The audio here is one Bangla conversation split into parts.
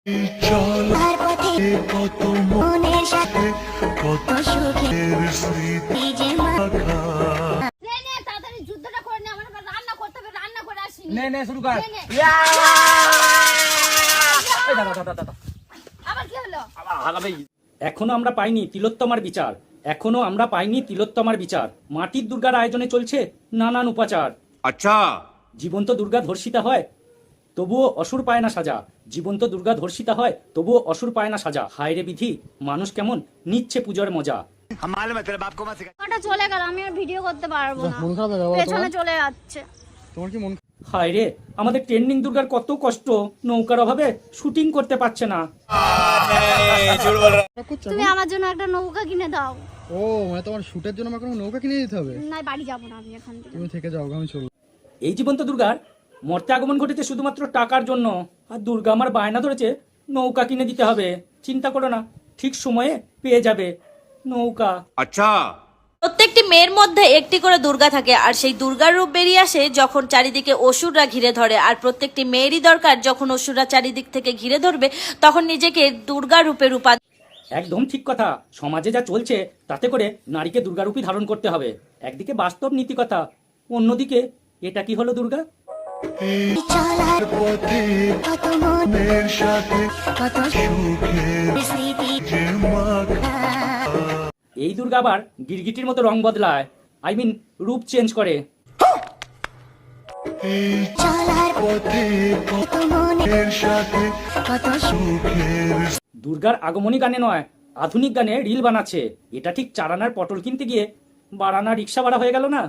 চলার পথে কত মনের সাথে কত সুখের স্মৃতি যে মাখা। নে নে তাড়াতাড়ি যুদ্ধটা করে নে, আমার রান্না করতে হবে, রান্না করে আসি। নে নে শুরু কর। আবার কি হলো? এখনো আমরা পাইনি তিলোত্তমার বিচার, এখনো আমরা পাইনি তিলোত্তমার বিচার। মাটির দুর্গার আয়োজনে চলছে নানান উপাচার। আচ্ছা, জীবন্ত দুর্গা ধর্ষিতা হয় তবুও অসুর পায় না সাজা, জীবন্ত দুর্গা ধর্ষিতা হয় তবুও অসুর পায় না সাজা। হায় রে বিধি, মানুষ কেমন নিচ্ছে পুজোর মজা। ওটা চলে গেল, আমি আর ভিডিও করতে পারবো না, পেছনে চলে যাচ্ছে। হায় রে, আমাদের ট্রেন্ডিং দুর্গার কত কষ্ট, নৌকার অভাবে শুটিং করতে পারছে না। তুমি আমার জন্য একটা নৌকা কিনে দাও। ও মানে তোমার শুটের জন্য আমাকে নৌকা কিনে দিতে হবে? না বাড়ি যাবো না আমি এখান থেকে। তুমি থেকে যাও, আমি চলবো। এই জীবন্ত দুর্গার মর্তে আগমন ঘটেছে শুধুমাত্র টাকার জন্য, আর দুর্গা আমার বায়না ধরেছে নৌকা কিনে দিতে হবে। চিন্তা করো না, ঠিক সময়ে পেয়ে যাবে নৌকা। আচ্ছা, প্রত্যেকটি মেয়ের মধ্যে একটি করে দুর্গা থাকে, আর সেই দুর্গার রূপ বেরিয়ে আসে যখন চারিদিকে অসুররা ঘিরে ধরে। আর প্রত্যেকটি মেয়েরই দরকার যখন অসুররা চারিদিক থেকে ঘিরে ধরবে তখন নিজেকে দুর্গা রূপে রূপা। একদম ঠিক কথা। সমাজে যা চলছে তাতে করে নারীকে দুর্গারূপী ধারণ করতে হবে। একদিকে বাস্তব নীতি কথা, অন্যদিকে এটা কি হলো দুর্গা? চলার পথে কত মনের সাথে কত সুখের স্মৃতি যে মাখা। এই দুর্গা আবার গিরগিটির মতো রং বদলায়, আই মিন রূপ চেঞ্জ করে। চলার পথে কত মনের সাথে কত সুখের। দুর্গার আগমনী গানে নয়, আধুনিক গানে রিল বানাচ্ছে। এটা ঠিক চারানার পটল কিনতে গিয়ে বারানা রিক্সা ভাড়া হয়ে গেল না?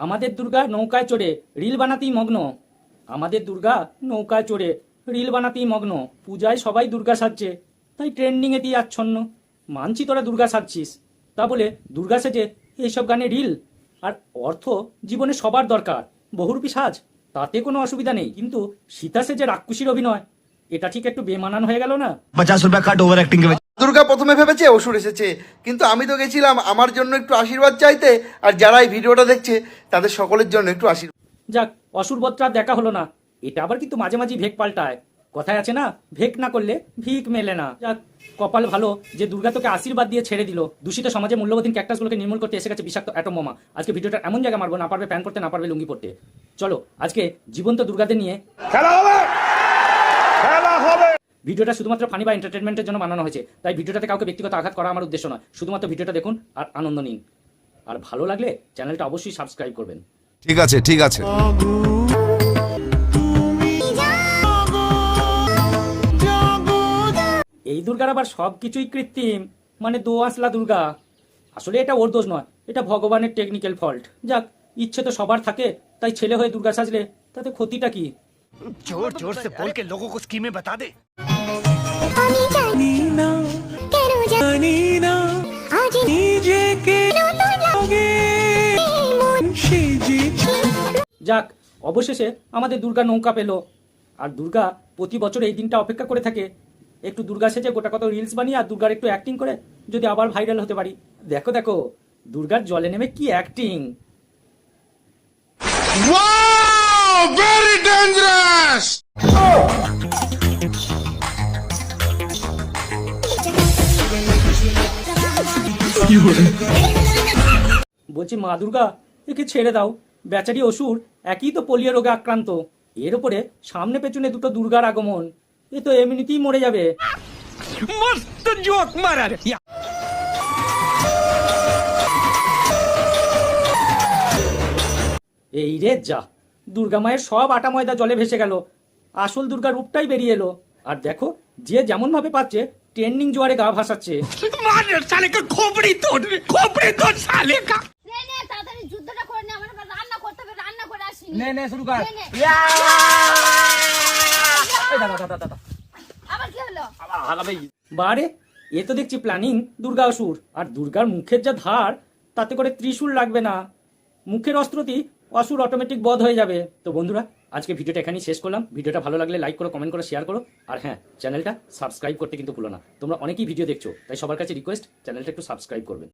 আমাদের দুর্গা নৌকায় চড়ে রিল বানাতেই মগ্ন, আমাদের দুর্গা নৌকায় চড়ে রিল বানাতেই মগ্ন। পূজায় সবাই দুর্গা সাজছে, তাই ট্রেন্ডিং এ দিয়ে আচ্ছন্ন। মানছি তোরা দুর্গা সাজছিস, তা বলে দুর্গা সেজে এইসব গানে রিল? আর অর্থ জীবনে সবার দরকার, বহুরূপী সাজ, তাতে কোনো অসুবিধা নেই। কিন্তু সীতা সেজে রাক্ষসীর অভিনয়, এটা ঠিক একটু বেমানান হয়ে গেল না? 50 रुपया काट ओवर एक्टिंग के। দুর্গা প্রথমে ভেবেছে অসুর এসেছে, কিন্তু আমি তো গেছিলাম আমার জন্য একটু আশীর্বাদ চাইতে, আর যারা এই ভিডিওটা দেখছে তাদের সকলের জন্য একটু আশীর্বাদ। যাক, অসুরবত্রা দেখা হলো না। এটা আবার কিন্তু মাঝে মাঝে ভেক পাল্টায়। কথায় আছে না, ভেক না করলে ভিক মেলে না। যাক, কপাল ভালো যে দুর্গা তোকে আশীর্বাদ দিয়ে ছেড়ে দিল। দূষিত সমাজে মূল্যবোধীন ক্যাকটাসগুলোকে নির্মূল করতে এসে গেছে বিষাক্ত অ্যাটম বোমা। আজকে ভিডিওটা এমন জায়গায় মারবো, না পারবে প্যান করতে, না পারবে লুঙ্গি পড়তে। চলো আজকে জীবন্ত দুর্গাদের নিয়ে খেলা হবে। ভিডিওটা শুধুমাত্র ফানি বা এন্টারটেনমেন্টের জন্য বানানো হয়েছে, তাই ভিডিওটাতে কাউকে ব্যক্তিগত আঘাত করা আমার উদ্দেশ্য নয়। শুধুমাত্র ভিডিওটা দেখুন আর আনন্দ নিন। আর ভালো লাগলে চ্যানেলটা অবশ্যই সাবস্ক্রাইব করবেন। ঠিক আছে, ঠিক আছে। এই দুর্গার আবার সবকিছুই কৃত্রিম, মানে দোআঁশলা দুর্গা। আসলে এটা ওর দোষ নয়, এটা ভগবানের টেকনিক্যাল ফল্ট। যাক, ইচ্ছে তো সবার থাকে, তাই ছেলে হয়ে দুর্গা সাজলে তাতে ক্ষতিটা কি? जोर जोर से बोल के लोगों को स्कीमें बता दे। যাক, অবশেষে আমাদের দুর্গা নৌকা পেল। আর দুর্গা প্রতি বছর এই দিনটা অপেক্ষা করে থাকে, একটু দুর্গা সেজে গোটা কত রিলস বানিয়ে আর দুর্গার একটু অ্যাক্টিং করে যদি আবার ভাইরাল হতে পারি। দেখো দেখো দুর্গার জলে নেমে কি অ্যাক্টিং। Very dangerous! বলছি মা দুর্গা, একে ছেড়ে দাও, বেচারি অসুর একই তো পোলিও রোগে আক্রান্ত। এর উপরে সামনে পেছনে দুটো দুর্গার আগমন, এ তো এমনিতেই মরে যাবে। मस्त जोक मारा रे। এই রে যা, দুর্গা মায়ের সব আটা ময়দা জলে ভেসে গেল, আসল দুর্গার রূপটাই বেরিয়ে এলো। আর দেখো যে যেমন ভাবে পাচ্ছে ট্রেন্ডিং জোয়ারে গা ভাসাচ্ছে। নে নে তাড়াতাড়ি যুদ্ধটা করে নে, আমার রান্না করতে হবে, রান্না করে আসি। নে নে শুরু কর। আবার কি হলো? বারে, এ তো দেখছি প্ল্যানিং দুর্গা অসুর। আর দুর্গার মুখের যা ধার, তাতে করে ত্রিশূল লাগবে না, মুখের অস্ত্রতেই অসুর অটোমেটিক বধ হয়ে যাবে। তো বন্ধুরা, আজকে ভিডিওটা এখানেই শেষ করলাম। ভিডিওটা ভালো লাগলে লাইক করো, কমেন্ট করো, শেয়ার করো, আর হ্যাঁ, চ্যানেলটা সাবস্ক্রাইব করতে কিন্তু ভুলো না। তোমরা অনেকেই ভিডিও দেখছো, তাই সবার কাছে রিকোয়েস্ট চ্যানেলটা একটু সাবস্ক্রাইব করবেন।